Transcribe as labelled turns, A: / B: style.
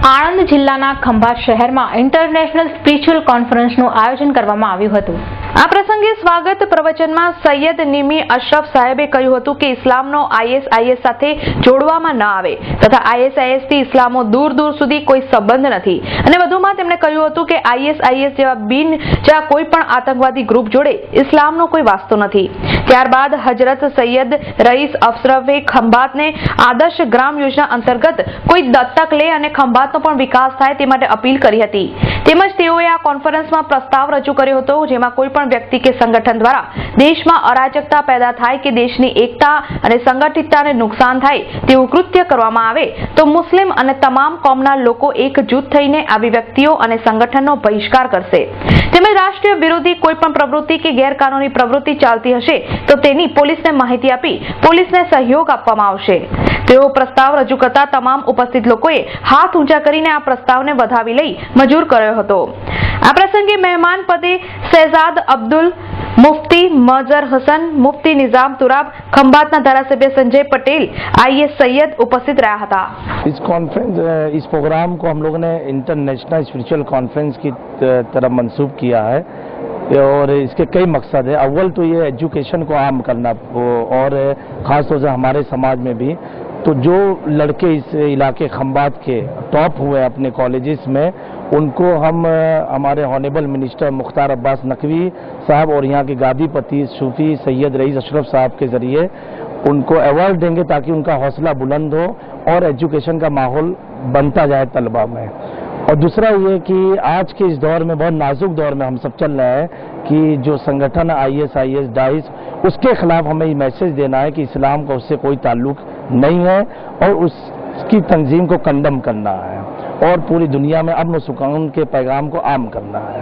A: આણંદ જિલ્લાના ખંભાત શહેરમાં international spiritual કોન્ફરન્સનું આયોજન કરવામાં આવ્યું હતું। આ પ્રસંગે સ્વાગત પ્રવચનમાં સૈયદ નિમી અશરફ સાહેબે કહ્યું હતું કે ઇસ્લામનો ISIS સાથે જોડવામાં ન આવે તથા ISIS થી ઇસ્લામો દૂર દૂર સુધી કોઈ સંબંધ નથી અને વધુમાં તેમણે કહ્યું હતું કે ISIS જેવા કોઈ પણ આતંકવાદી ગ્રુપ જોડે ઇસ્લામનો કોઈ વાસ્તો નથી। ત્યારબાદ હજરત સૈયદ રઈસ અશરફે ખંભાતને આદર્શ ગ્રામ યોજના અંતર્ગત કોઈ દત્તક લે અને ખંભાતનો પણ વિકાસ થાય તે માટે અપીલ કરી હતી। તેમજ તેઓએ આ કોન્ફરન્સમાં પ્રસ્તાવ રજૂ કર્યો હતો જેમાં કોઈ પણ વ્યક્તિ કે સંગઠન દ્વારા દેશમાં અરાજકતા પેદા થાય કે દેશની એકતા અને સંગઠિતતાને નુકસાન થાય તેવું કૃત્ય કરવામાં આવે તો મુસ્લિમ અને તમામ કોમના લોકો એકજૂથ થઈને આવી વ્યક્તિઓ અને સંગઠનનો બહિષ્કાર કરશે। તેમજ રાષ્ટ્રીય વિરોધી કોઈ પણ પ્રવૃત્તિ કે ગેરકાનૂની પ્રવૃત્તિ ચાલતી હશે તો તેની પોલીસને માહિતી આપી પોલીસને સહયોગ આપવામાં આવશે। તેઓ પ્રસ્તાવ રજૂ કરતા તમામ ઉપસ્થિત લોકોએ હાથ ઊંચા કરીને આ પ્રસ્તાવને વધાવી લઈ મંજૂર કર્યો હતો। આ પ્રસંગે મહેમાન પદે શહેજાદ અબ્દુલ, મુફ્તી મઝહર હસન, मुफ्ती निजाम तुराब, खंभातना धारासभ्य संजय पटेल, IS सैयद उपस्थित रहा था।
B: इस प्रोग्राम को हम लोगों ने इंटरनेशनल स्पिरिचुअल कॉन्फ्रेंस की तरफ मंसूब किया है और इसके कई मकसद है। अव्वल तो ये एजुकेशन को आम करना और ख़ास तौर से हमारे समाज में भी तो जो लड़के इस इलाके खंभात के टॉप हुए अपने कॉलेजेस में उनको हम हमारे ऑनरेबल मिनिस्टर मुख्तार अब्बास नकवी साहब और यहाँ के गादीपति सूफी सैयद रईस अशरफ साहब के ज़रिए उनको अवार्ड देंगे ताकि उनका हौसला बुलंद हो और एजुकेशन का माहौल बनता जाए तलबा में। और दूसरा ये कि आज के इस दौर में बहुत नाजुक दौर में हम सब चल रहे हैं कि जो संगठन ISIS डाइस उसके खिलाफ हमें ये मैसेज देना है कि इस्लाम का उससे कोई ताल्लुक नहीं है और उसकी तंजीम को कंडम करना है और पूरी दुनिया में अमन सुकून के पैगाम को आम करना है।